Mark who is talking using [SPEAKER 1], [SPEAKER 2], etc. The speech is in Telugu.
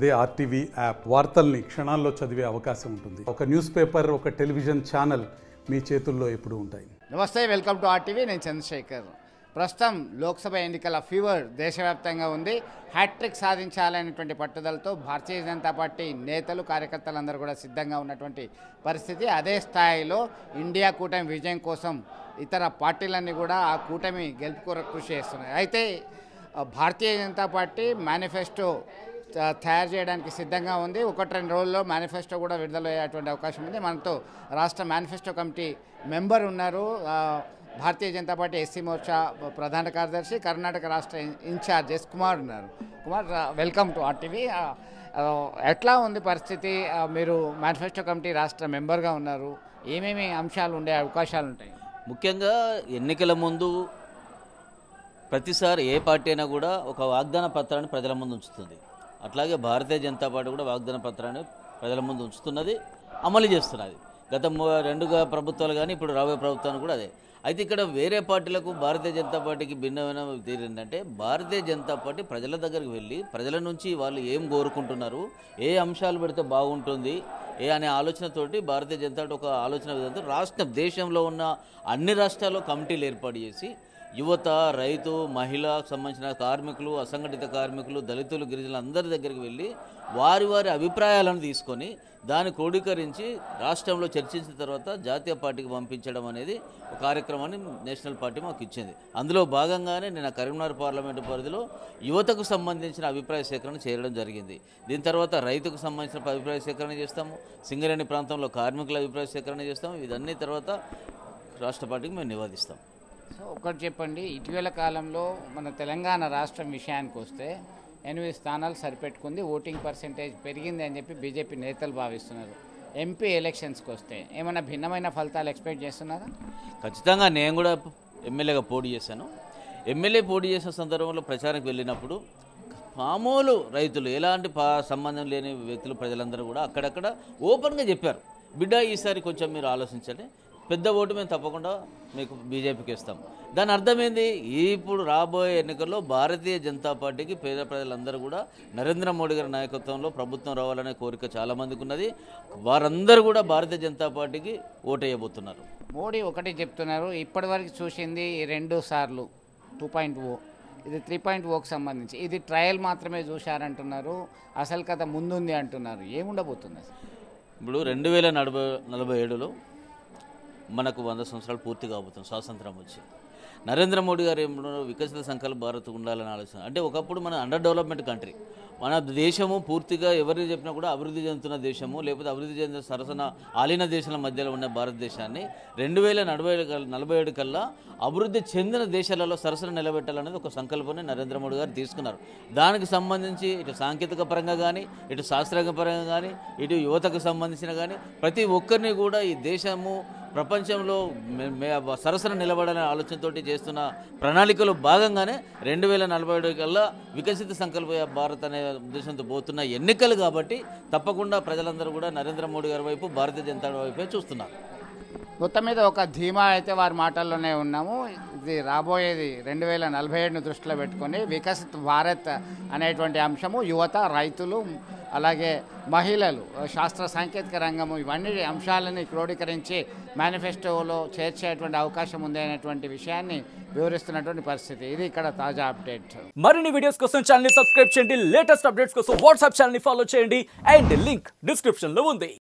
[SPEAKER 1] అదే ఆర్టీవీ యాప్ వార్తల్ని క్షణాల్లో చదివే అవకాశం ఉంటుంది. ఒక న్యూస్ పేపర్, ఒక టెలివిజన్ ఛానల్ మీ చేతుల్లో ఎప్పుడూ ఉంటాయి.
[SPEAKER 2] నమస్తే, వెల్కమ్ టు ఆర్టీవీ. నేను చంద్రశేఖర్. ప్రస్తుతం లోక్సభ ఎన్నికల ఫీవర్ దేశవ్యాప్తంగా ఉంది. హ్యాట్రిక్ సాధించాలనేటువంటి పట్టుదలతో భారతీయ జనతా పార్టీ నేతలు, కార్యకర్తలందరూ కూడా సిద్ధంగా ఉన్నటువంటి పరిస్థితి. అదే స్థాయిలో ఇండియా కూటమి విజయం కోసం ఇతర పార్టీలన్నీ కూడా ఆ కూటమి గెలుపు కొరకు కృషి చేస్తున్నాయి. అయితే భారతీయ జనతా పార్టీ మేనిఫెస్టో తయారు చేయడానికి సిద్ధంగా ఉంది. 1-2 రోజుల్లో మేనిఫెస్టో కూడా విడుదలయ్యేటువంటి అవకాశం ఉంది. మనతో రాష్ట్ర మేనిఫెస్టో కమిటీ మెంబర్ ఉన్నారు, భారతీయ జనతా పార్టీ ఎస్సీ మోర్చా ప్రధాన కార్యదర్శి, కర్ణాటక రాష్ట్ర ఇన్ఛార్జ్ ఎస్ కుమార్ ఉన్నారు. Kumar, welcome to RTV. ఎట్లా ఉంది పరిస్థితి? మీరు మేనిఫెస్టో కమిటీ రాష్ట్ర మెంబర్గా ఉన్నారు, ఏమేమి అంశాలు ఉండే అవకాశాలు ఉంటాయి?
[SPEAKER 3] ముఖ్యంగా ఎన్నికల ముందు ప్రతిసారి ఏ పార్టీ అయినా కూడా ఒక వాగ్దాన పత్రాన్ని ప్రజల ముందు ఉంచుతుంది. అట్లాగే భారతీయ జనతా పార్టీ కూడా వాగ్దాన పత్రాన్ని ప్రజల ముందు ఉంచుతున్నది, అమలు చేస్తున్నది. గత 2 ప్రభుత్వాలు కానీ ఇప్పుడు రాబోయే ప్రభుత్వాన్ని కూడా అదే. అయితే ఇక్కడ వేరే పార్టీలకు భారతీయ జనతా పార్టీకి భిన్నమైన తీరు ఏంటంటే, భారతీయ జనతా పార్టీ ప్రజల దగ్గరికి వెళ్ళి ప్రజల నుంచి వాళ్ళు ఏం కోరుకుంటున్నారు, ఏ అంశాలు పెడితే బాగుంటుంది అనే ఆలోచనతోటి భారతీయ జనతా పార్టీ ఒక ఆలోచన విధానంతో దేశంలో ఉన్న అన్ని రాష్ట్రాల్లో కమిటీలు ఏర్పాటు చేసి యువత, రైతు, మహిళకు సంబంధించిన కార్మికులు, అసంఘటిత కార్మికులు, దళితులు, గిరిజనులు అందరి దగ్గరికి వెళ్ళి వారి అభిప్రాయాలను తీసుకొని దాన్ని క్రోడీకరించి రాష్ట్రంలో చర్చించిన తర్వాత జాతీయ పార్టీకి పంపించడం అనేది ఒక కార్యక్రమాన్ని నేషనల్ పార్టీ మాకు ఇచ్చింది. అందులో భాగంగానే నేను కరీంనగర్ పార్లమెంటు పరిధిలో యువతకు సంబంధించిన అభిప్రాయ సేకరణ చేయడం జరిగింది. దీని తర్వాత రైతుకు సంబంధించిన అభిప్రాయ సేకరణ చేస్తాము, సింగరేణి ప్రాంతంలో కార్మికుల అభిప్రాయ సేకరణ చేస్తాము. ఇదన్నీ తర్వాత రాష్ట్ర పార్టీకి మేము నివేదిస్తాం.
[SPEAKER 2] సో ఒకటి చెప్పండి, ఇటీవల కాలంలో మన తెలంగాణ రాష్ట్రం విషయానికి వస్తే 8 స్థానాలు సరిపెట్టుకుంది, ఓటింగ్ పర్సెంటేజ్ పెరిగింది అని చెప్పి బీజేపీ నేతలు భావిస్తున్నారు. ఎంపీ ఎలక్షన్స్కి వస్తే ఏమైనా భిన్నమైన ఫలితాలు ఎక్స్పెక్ట్ చేస్తున్నారా?
[SPEAKER 3] ఖచ్చితంగా నేను కూడా ఎమ్మెల్యేగా పోటీ చేశాను. ఎమ్మెల్యే పోటీ చేసిన సందర్భంలో ప్రచారానికి వెళ్ళినప్పుడు మామూలు రైతులు, ఎలాంటి సంబంధం లేని వ్యక్తులు, ప్రజలందరూ కూడా అక్కడక్కడ ఓపెన్గా చెప్పారు, బిడ్డ ఈసారి కొంచెం మీరు ఆలోచించండి, పెద్ద ఓటు మేము తప్పకుండా మీకు బీజేపీకి ఇస్తాం. దాని అర్థమైంది, ఇప్పుడు రాబోయే ఎన్నికల్లో భారతీయ జనతా పార్టీకి పేద ప్రజలందరూ కూడా నరేంద్ర మోడీ గారి నాయకత్వంలో ప్రభుత్వం రావాలనే కోరిక చాలామందికి ఉన్నది. వారందరూ కూడా భారతీయ జనతా పార్టీకి ఓటేయబోతున్నారు.
[SPEAKER 2] మోడీ ఒకటి చెప్తున్నారు, ఇప్పటివరకు చూసింది 2 సార్లు 2.0, ఇది 3.0కి సంబంధించి, ఇది ట్రయల్ మాత్రమే చూశారంటున్నారు, అసలు కథ ముందుంది అంటున్నారు. ఏముండబోతుంది?
[SPEAKER 3] ఇప్పుడు 2047లో మనకు 100 సంవత్సరాలు పూర్తి కాబోతుంది స్వాతంత్రం వచ్చి. నరేంద్ర మోడీ గారు ఏమో వికసిత సంకల్ప భారత్ ఉండాలని ఆలోచన. అంటే ఒకప్పుడు మన అండర్ డెవలప్మెంట్ కంట్రీ, మన దేశము పూర్తిగా ఎవరిని చెప్పినా కూడా అభివృద్ధి చెందుతున్న దేశము, లేకపోతే అభివృద్ధి చెందిన సరసన ఆలిన దేశాల మధ్యలో ఉన్న భారతదేశాన్ని 2047 కల్లా అభివృద్ధి చెందిన దేశాలలో సరసన నిలబెట్టాలనేది ఒక సంకల్పాన్ని నరేంద్ర మోడీ గారు తీసుకున్నారు. దానికి సంబంధించి ఇటు సాంకేతిక పరంగా కానీ, ఇటు శాస్త్రీయ పరంగా కానీ, ఇటు యువతకు సంబంధించిన కానీ ప్రతి ఒక్కరిని కూడా ఈ దేశము ప్రపంచంలో సరసన నిలబడాలనే ఆలోచనతో చేస్తున్న ప్రణాళికలో భాగంగానే 2047 కల్లా వికసిత సంకల్ప భారత్ అనే ఉద్దేశంతో పోతున్న ఎన్నికలు కాబట్టి తప్పకుండా ప్రజలందరూ కూడా నరేంద్ర మోడీ గారి వైపు, భారతీయ జనతా వైపే చూస్తున్నారు.
[SPEAKER 2] మొత్తం మీద ఒక ధీమా అయితే వారి మాటల్లోనే ఉన్నాము. ఇది రాబోయేది 2047ను దృష్టిలో పెట్టుకొని వికసిత్ భారత్ అనేటువంటి అంశము, యువత, రైతులు, అలాగే మహిళలు, శాస్త్ర సాంకేతిక రంగము, ఇవన్నీ అంశాలని క్రోడీకరించి మేనిఫెస్టోలో చేర్చేటువంటి అవకాశం ఉంది అనేటువంటి విషయాన్ని వివరిస్తున్నటువంటి పరిస్థితి. ఇది ఇక్కడ తాజా అప్డేట్.
[SPEAKER 4] మరిన్ని వీడియోస్ కోసం ఛానల్ ని సబ్స్క్రైబ్ చేయండి, లేటెస్ట్ అప్డేట్స్ కోసం వాట్సాప్ ఛానల్ ని ఫాలో చేయండి, అండ్ లింక్ డిస్క్రిప్షన్ లో ఉంది.